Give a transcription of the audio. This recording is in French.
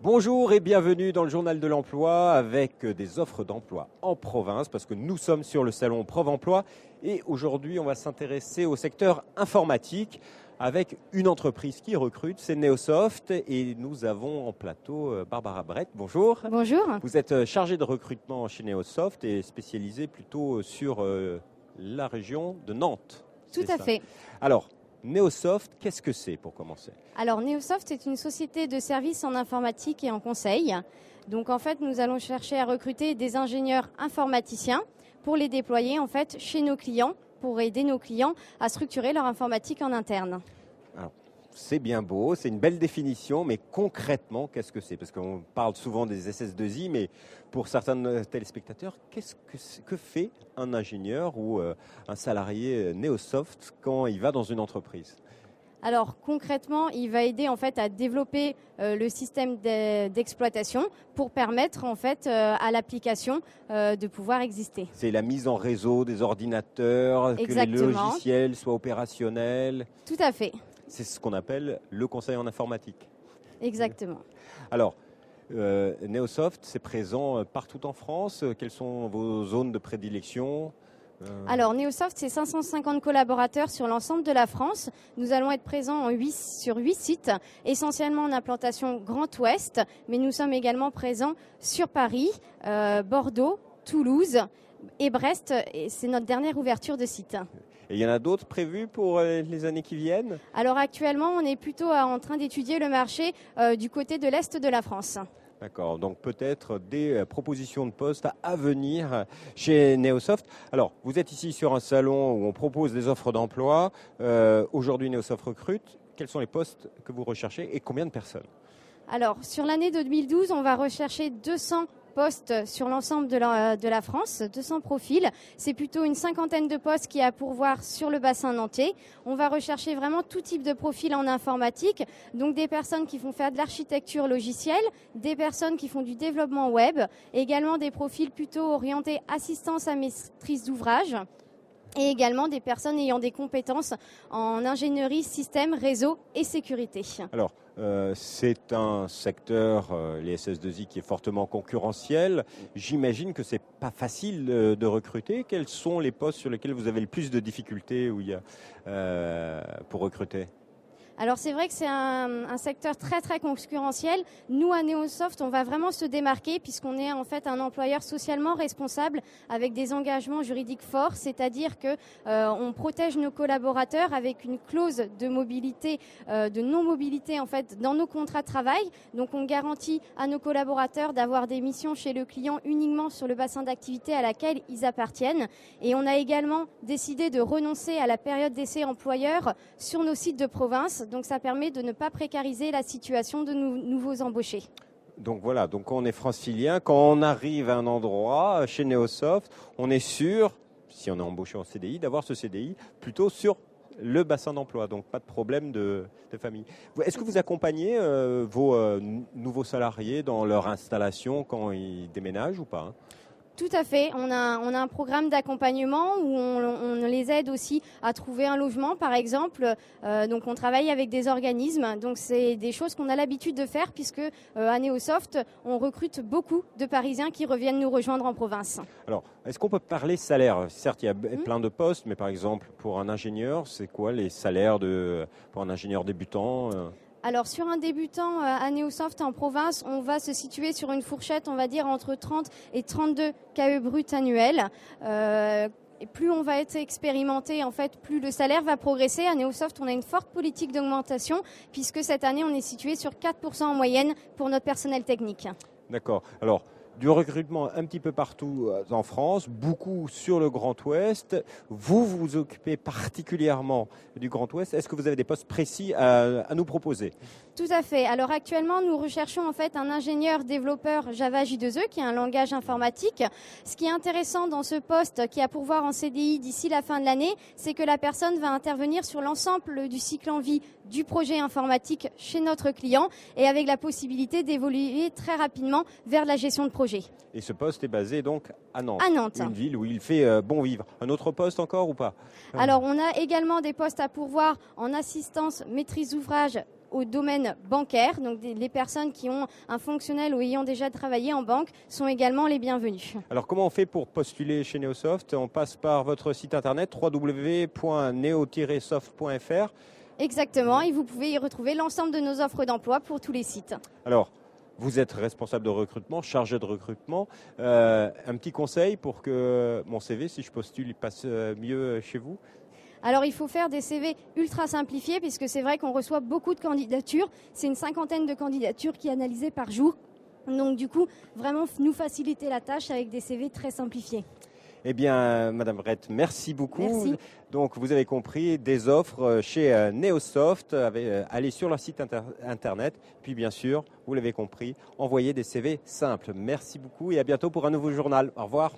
Bonjour et bienvenue dans le journal de l'emploi avec des offres d'emploi en province parce que nous sommes sur le salon Provenemploi et aujourd'hui on va s'intéresser au secteur informatique avec une entreprise qui recrute, c'est Neosoft et nous avons en plateau Barbara Brett. Bonjour. Bonjour. Vous êtes chargée de recrutement chez Neosoft et spécialisée plutôt sur la région de Nantes. Tout à fait. Alors, Neosoft, qu'est-ce que c'est pour commencer ? Alors Neosoft, c'est une société de services en informatique et en conseil. Donc en fait, nous allons chercher à recruter des ingénieurs informaticiens pour les déployer en fait chez nos clients, pour aider nos clients à structurer leur informatique en interne. Alors, c'est bien beau, c'est une belle définition, mais concrètement, qu'est-ce que c'est ? Parce qu'on parle souvent des SS2I, mais pour certains téléspectateurs, que fait un ingénieur ou un salarié Neosoft quand il va dans une entreprise ? Alors concrètement, il va aider en fait à développer le système d'exploitation pour permettre en fait à l'application de pouvoir exister. C'est la mise en réseau des ordinateurs, Exactement. Que les logiciels soient opérationnels. Tout à fait. C'est ce qu'on appelle le conseil en informatique. Exactement. Alors, Neosoft, c'est présent partout en France. Quelles sont vos zones de prédilection ? Alors, Neosoft, c'est 550 collaborateurs sur l'ensemble de la France. Nous allons être présents sur 8 sites, essentiellement en implantation Grand Ouest, mais nous sommes également présents sur Paris, Bordeaux, Toulouse et Brest. Et c'est notre dernière ouverture de site. Et il y en a d'autres prévus pour les années qui viennent ? Alors, actuellement, on est plutôt en train d'étudier le marché du côté de l'Est de la France. D'accord, donc peut-être des propositions de postes à venir chez Neosoft. Alors, vous êtes ici sur un salon où on propose des offres d'emploi. Aujourd'hui, Neosoft recrute. Quels sont les postes que vous recherchez et combien de personnes ? Alors, sur l'année 2012, on va rechercher 200 postes sur l'ensemble de la France, 200 profils. C'est plutôt une cinquantaine de postes qui a à pourvoir sur le bassin nantais. On va rechercher vraiment tout type de profil en informatique, donc des personnes qui font faire de l'architecture logicielle, des personnes qui font du développement web, également des profils plutôt orientés assistance à maîtrise d'ouvrage, et également des personnes ayant des compétences en ingénierie, système, réseau et sécurité. Alors, c'est un secteur, les SS2I, qui est fortement concurrentiel. J'imagine que c'est pas facile de recruter. Quels sont les postes sur lesquels vous avez le plus de difficultés pour recruter ? Alors c'est vrai que c'est un secteur très très concurrentiel. Nous à Neosoft, on va vraiment se démarquer puisqu'on est en fait un employeur socialement responsable avec des engagements juridiques forts, c'est-à-dire que on protège nos collaborateurs avec une clause de mobilité, de non-mobilité en fait dans nos contrats de travail. Donc on garantit à nos collaborateurs d'avoir des missions chez le client uniquement sur le bassin d'activité à laquelle ils appartiennent. Et on a également décidé de renoncer à la période d'essai employeur sur nos sites de province. Donc ça permet de ne pas précariser la situation de nouveaux embauchés. Donc voilà, donc on est francilien. Quand on arrive à un endroit chez Neosoft, on est sûr, si on est embauché en CDI, d'avoir ce CDI plutôt sur le bassin d'emploi. Donc pas de problème de famille. Est-ce que vous accompagnez vos nouveaux salariés dans leur installation quand ils déménagent ou pas ? Tout à fait. On a un programme d'accompagnement où on les aide aussi à trouver un logement, par exemple. Donc, on travaille avec des organismes. Donc, c'est des choses qu'on a l'habitude de faire puisque à Neosoft, on recrute beaucoup de Parisiens qui reviennent nous rejoindre en province. Alors, est-ce qu'on peut parler salaire ? Certes, il y a plein de postes, mais par exemple, pour un ingénieur, c'est quoi les salaires pour un ingénieur débutant ? Alors sur un débutant à Neosoft en province, on va se situer sur une fourchette, on va dire entre 30 et 32 KE brut annuels. Et plus on va être expérimenté, en fait, plus le salaire va progresser. À Neosoft, on a une forte politique d'augmentation puisque cette année, on est situé sur 4% en moyenne pour notre personnel technique. D'accord. Alors, du recrutement un petit peu partout en France, beaucoup sur le Grand Ouest. Vous vous occupez particulièrement du Grand Ouest. Est-ce que vous avez des postes précis à nous proposer ? Tout à fait. Alors actuellement, nous recherchons en fait un ingénieur développeur Java J2E qui est un langage informatique. Ce qui est intéressant dans ce poste qui a pourvoir en CDI d'ici la fin de l'année, c'est que la personne va intervenir sur l'ensemble du cycle en vie du projet informatique chez notre client et avec la possibilité d'évoluer très rapidement vers la gestion de projet. Et ce poste est basé donc à Nantes. À Nantes. Une ville où il fait bon vivre. Un autre poste encore ou pas ? Alors on a également des postes à pourvoir en assistance maîtrise d'ouvrage au domaine bancaire. Donc les personnes qui ont un fonctionnel ou ayant déjà travaillé en banque sont également les bienvenues. Alors comment on fait pour postuler chez Neosoft? On passe par votre site internet www.neo-soft.fr. Exactement, et vous pouvez y retrouver l'ensemble de nos offres d'emploi pour tous les sites. Alors, vous êtes responsable de recrutement, chargé de recrutement. Un petit conseil pour que mon CV, si je postule, il passe mieux chez vous? Alors, il faut faire des CV ultra simplifiés puisque c'est vrai qu'on reçoit beaucoup de candidatures. C'est une 50aine de candidatures qui est analysée par jour. Donc, du coup, vraiment nous faciliter la tâche avec des CV très simplifiés. Eh bien, Madame Brett, merci beaucoup. Merci. Donc, vous avez compris, des offres chez Neosoft. Allez sur leur site internet. Puis, bien sûr, vous l'avez compris, envoyez des CV simples. Merci beaucoup et à bientôt pour un nouveau journal. Au revoir.